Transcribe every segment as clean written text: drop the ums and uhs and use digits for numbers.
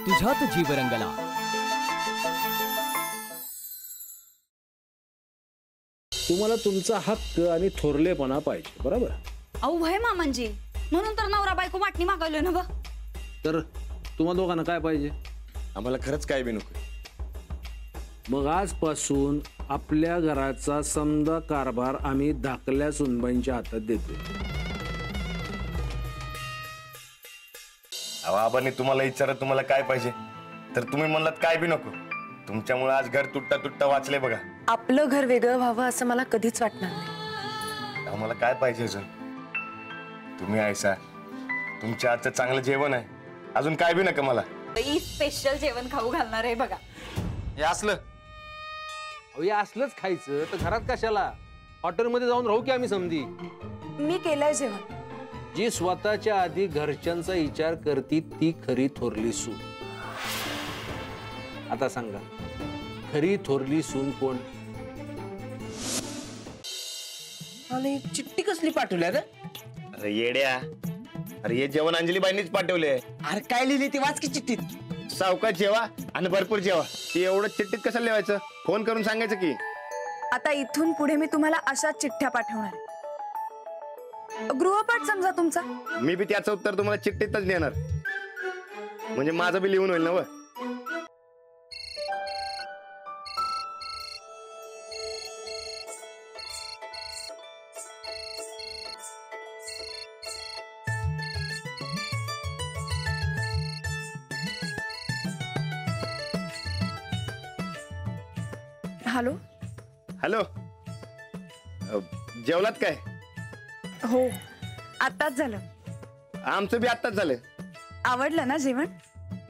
तुझ्यात जीव रंगला। तुम्हाला तुमचा हक्क आणि थोरलेपणा पाहिजे, बरोबर? अहो भय मामांजी, म्हणून तर नवरा बायको वाटणी मागवलोय ना। तर तुम्हा दोघांना काय पाहिजे? आम्हाला खरंच काय बी नको। मग आजपासून आपल्या घराचा समजा कारभार आम्ही धाकल्या सुनबाईंच्या हातात देतो। आबांनी तुम्हाला विचारत तुम्हाला काय पाहिजे, तर तुम्ही म्हणलात काय बी नको। तुमच्यामुळे आज घर तुटता तुटता वाचले बघा। आपलं घर वेगळं व्हावं असं मला कधीच वाटणार नाही। आम्हाला काय पाहिजे अजून? तुम्ही ऐसा, तुमच्या हातचं चांगलं जेवण आहे, अजून काय बी नका मला। स्पेशल जेवण खाऊ घालणार आहे बघा। हे असलं हे असलंच खायचं तर घरात कशाला? हॉटेलमध्ये जाऊन राहू की आम्ही समधी। मी केलंय जेवण। जी स्वतःच्या आधी घरच्यांचा विचार करती ती खरी थोरली सून। आता सांगा, खरी थोरली सून कोण? आणि चिठ्ठी कसली पाठवल्या रे? अरे येड्या, अरे हे जेवण अंजलीबाईंनीच पाठवले। अरे काय लिहिली ती वाच की चिठ्ठीत। सावकाश जेवा आणि भरपूर जेवा। ते एवढं चिठ्ठीत कशाला लिहायचं? फोन करून सांगायचं की। आता इथून पुढे मी तुम्हाला अशा चिठ्ठ्या पाठवणार आहे। गृहपाठ समजा तुमचा। मी बी त्याचं उत्तर तुम्हाला चिठ्ठीतच देणार, म्हणजे माझं बी लिहून होईल ना। हॅलो हॅलो, जेवलात काय? हो, आताच झालं। आमचं बी आत्ताच झालं। आवडलं ना जेवण?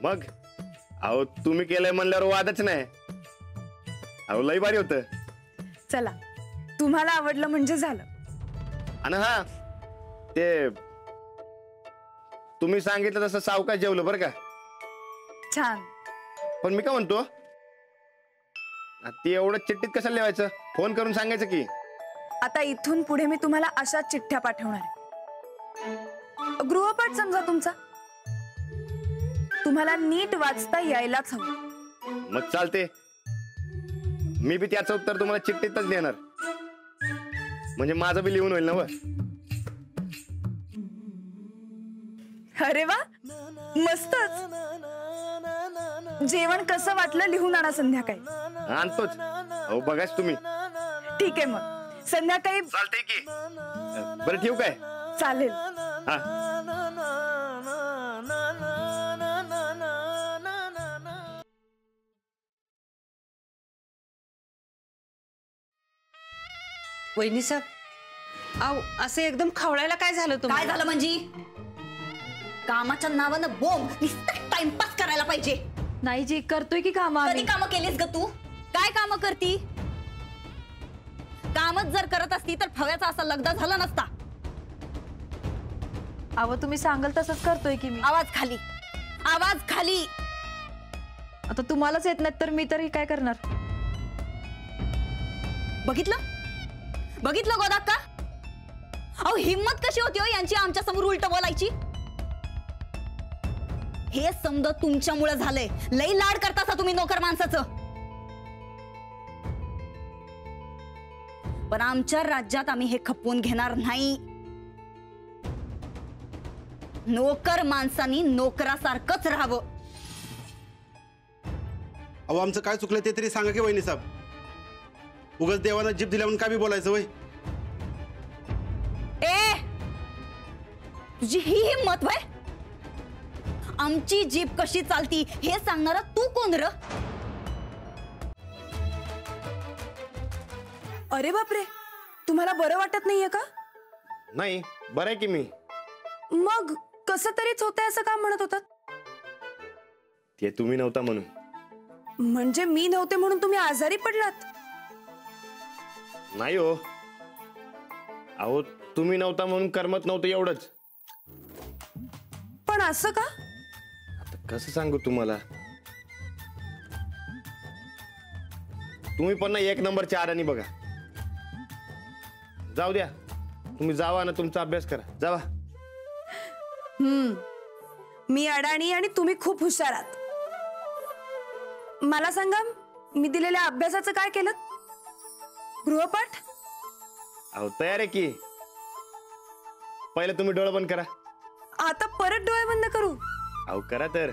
मग अहो तुम्ही केलंय म्हणल्यावर वादच नाही। अहो लई भारी होतं। चला, तुम्हाला आवडलं म्हणजे झालं। आणि हा, ते तुम्ही सांगितलं तसं सावकाश जेवलं बरं का? छान। पण मी काय म्हणतो, ते एवढं चिठ्ठीत कशाला लिहायचं? फोन करून सांगायचं की। आता इथून पुढे मी तुम्हाला अशा चिठ्ठ्या पाठवणार आहे। गृहपाठ समजा तुमचा। तुम्हाला नीट वाचता यायलाच हवं। मग चालते, मी बी त्याचं उत्तर तुम्हाला चिठ्ठीतच देणार, म्हणजे माझं बी लिहून होईल ना। अरे वा, मस्तच। जेवण कसं वाटलं लिहून आणा संध्याकाळी। आणतोच। अहो बघाच तुम्ही। ठीक आहे, मग संध्याकाळी। चालतंय की। बरं ठेवू काय? चालेल। हा। वहिनी साहेब, आव असं एकदम खवळायला काय झालं तुम्हाला? काय झालं म्हणजे? कामाच्या नावानं बोंब, नुसतं टाइमपास करायला पाहिजे। नाही जी, करतोय की काम। कधी कामं केलीस ग तू? काय कामं करती? कामच जर करत असती तर फव्याचा असा लगदा झाला नसता। अहो तुम्ही सांगाल तसंच करतोय की मी। आवाज खाली, आवाज खाली। आता तुम्हालाच येत नाही तर मी तरी काय करणार? बघितलं बघितलं गोदाक्का? अहो हिम्मत कशी होती हो यांची आमच्या समोर उलट बोलायची? हे समज तुमच्यामुळे झालंय। लई लाड करतासा तुम्ही नोकर माणसाचं। पण आमच्या राज्यात आम्ही हे खपवून घेणार नाही। नोकर माणसांनी नोकरासारखंच राहावं। अहो आमचं काय चुकलं ते तरी सांगा की वहिनी साहेब। उगाच देवानं जीभ दिल्या म्हणून काय बी बोलायचं वय? ए, तुझी ही हिम्मत वय? आमची जीभ कशी चालती हे सांगणारा तू कोण र? अरे बापरे, तुम्हाला बरं वाटत नाहीये का? नाही, बरं आहे की मी। मग कसं तरीच होतंय असं का म्हणत होतात? ते तुम्ही नव्हता म्हणून। म्हणजे मी नव्हते म्हणून तुम्ही आजारी पडलात? नाही हो, अहो तुम्ही नव्हता म्हणून करमत नव्हतं एवढंच। पण असं का? आता कसं सांगू तुम्हाला? तुम्ही पण ना एक नंबरच्या आडानी बघा। जाऊ द्या, तुम्ही जावा ना, तुमचा अभ्यास करा, जावा। मी अडाणी आणि तुम्ही खूप हुशार आहात। मला सांगा, मी दिलेल्या अभ्यासाचं काय केलं? गृहपाठ? अहो तयार आहे की. पहिलं तुम्ही डोळे बंद करा. आता परत डोळे बंद करू? अहो करा तर.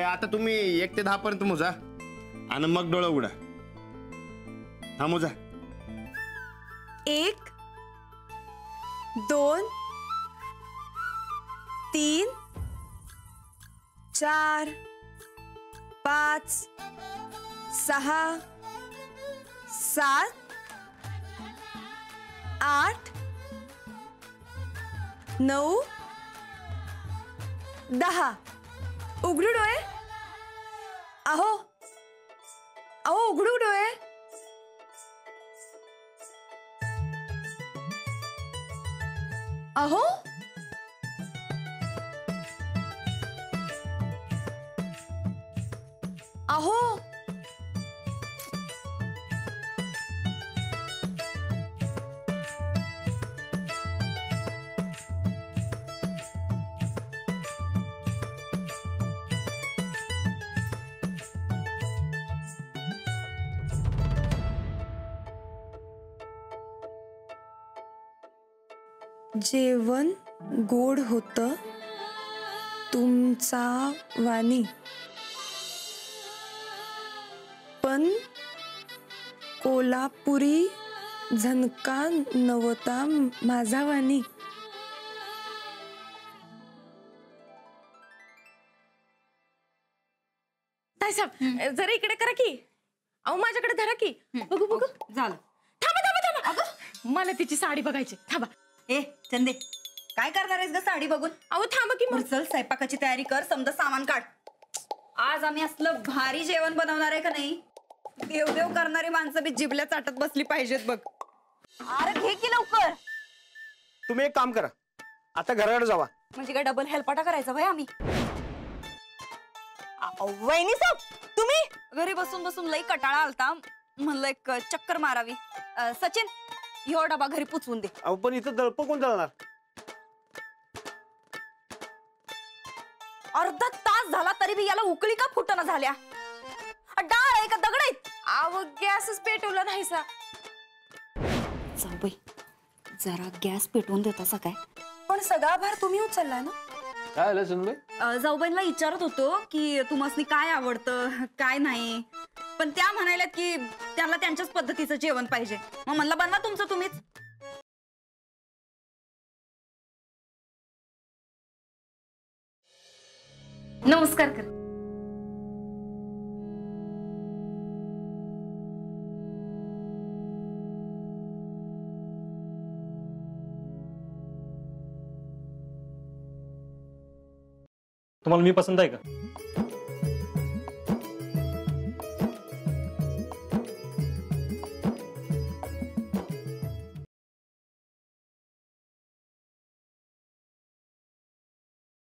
आता तुम्ही 1 ते 10 पर्यंत मोजा आणि मग डोळा उघडा. हा मोजा. 1 2 3 4 5 6 7 8 9 10. उघडू डोळे. अहो अहो उघडू डोळे. अहो अहो जेवण गोड होतं तुमचा वाणी, पण कोल्हापुरी झणका नव्हता माझा वाणी. साहेब जरा इकडे करा की. अहो माझ्याकडे धरा की. बघू बघू. झालं. थांबा थांबा थांबा. मला तिची साडी बघायची. थांबा. ए चंदे, काय करणार आहेस ग साडी बघून? अहो थांबा की. मग चल स्वयंपाकाची तयारी कर, समजा सामान काढ. आज आम्ही असलं भारी जेवण बनवणार आहे का नाही, देवदेव करणारी माणसं बी जिबल्या चाटत बसली पाहिजेत बघ. अरे घे की लवकर. तुम्ही एक काम करा, आता घराकडे जावा. म्हणजे काय डबल हेलपाटा करायचा भाई आम्ही? वहिनी साहेब तुम्ही घरी बसून बसून लई कटाळा आलता, म्हणलं एक चक्कर मारावी. सचिन ह्यो डबा घरी पुचवून दे. अहो पण इथं दळप कोण दळणार? अर्धा तास झाला तरी बी याला उकळी का फुटना झाल्या? डाळ आहे का दगड आहेत? अहो गॅसच पेटवला नाही सा. जाऊ बाई, जरा गॅस पेटवून देता काय? पण सगळा भार तुम्ही उचलला ना? काय आलं सुनबाई? जाऊबाईंना विचारत होतो की तुम्हाला काय आवडतं काय नाही, पण त्या म्हणायला की त्यांना त्यांच्याच पद्धतीचं जेवण पाहिजे. मग म्हणलं बनवा तुमचं तुम्हीच. नमस्कार कर. तुम्हाला मी पसंत आहे का?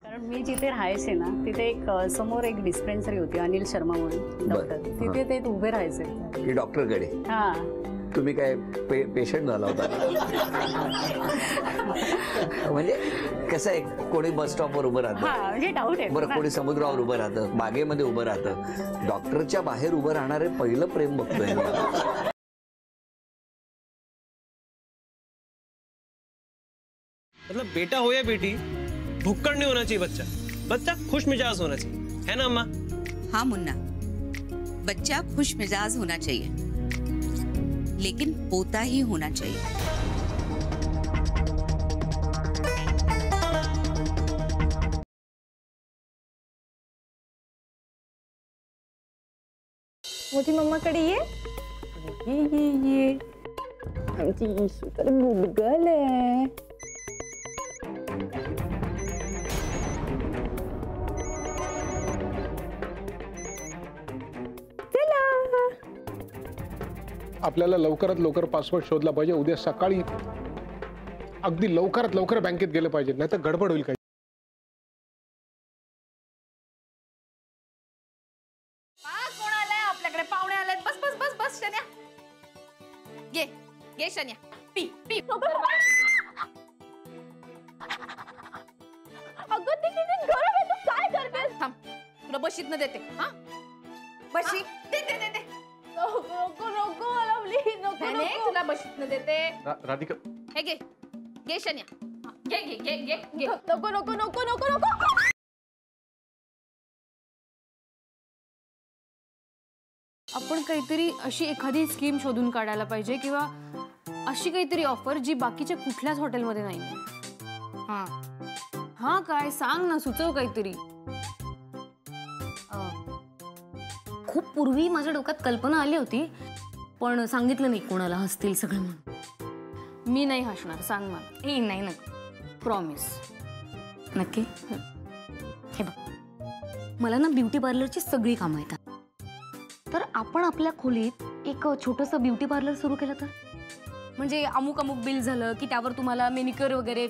कारण मी जिथे राहायचे ना तिथे एक समोर एक डिस्पेन्सरी होती, अनिल शर्मा म्हणून डॉक्टर. तिथे ते उभे राहायचे डॉक्टरकडे. हा. तुम्ही काय पेशंट झाला होता? म्हणजे कसं आहे, कोणी बस स्टॉपवर उभं राहतं, डाऊट आहे बरं, कोणी समुद्रावर उभं राहतं, बागेमध्ये उभं राहतं. डॉक्टरच्या बाहेर उभं राहणारे पहिलं प्रेम बघतोय. मतलब बेटा हो या बेटी, भुक्कड़ नहीं होना चाहिए बच्चा. बच्चा खुश मिजाज होना चाहिए, है ना अम्मा? हाँ मुन्ना, बच्चा खुश मिजाज होना चाहिए, लेकिन पोता ही होना चाहिए. मोठी मम्माकडे ये. ये आमची इशू तर गुडगल आहे. आपल्याला लवकरात लवकर पासवर्ड शोधला पाहिजे. उद्या सकाळी अगदी लवकरात लवकर बँकेत गेलं पाहिजे, नाही तर गडबड होईल. काही कोण आलाय आपल्याकडे? पाहुणे आलेत. बस बस बस बस शन्या. घे घे शन्या, पी पी. किती गरम आहे, तू काय करतेस? थांब, तुला बशीतनं देते. हा बशी दे दे दे दे. नको नको लवली, नको नको. तुला बशीतनं देते. राधिका हे घे घे शन्या. घे घे घे घे घे. नको नको नको नको नको. आपण काहीतरी अशी एखादी स्कीम शोधून काढायला पाहिजे किंवा अशी काहीतरी ऑफर जी बाकीच्या कुठल्याच हॉटेलमध्ये नाही. हा हा काय सांग ना, सुचव काहीतरी. खूप पूर्वी माझ्या डोक्यात कल्पना आली होती, पण सांगितलं नाही कोणाला, हसतील सगळं म्हणून. मी नाही हसणार, सांग मला. ए नाही नको, प्रॉमिस. नक्की? हे बघ, मला ना ब्युटी पार्लरची सगळी कामं येतात. तर आपण आपल्या खोलीत एक छोटंसं ब्युटी पार्लर सुरू केलं तर, म्हणजे अमुक अमुक बिल झालं की त्यावर तुम्हाला मेनिक्युअर वगैरे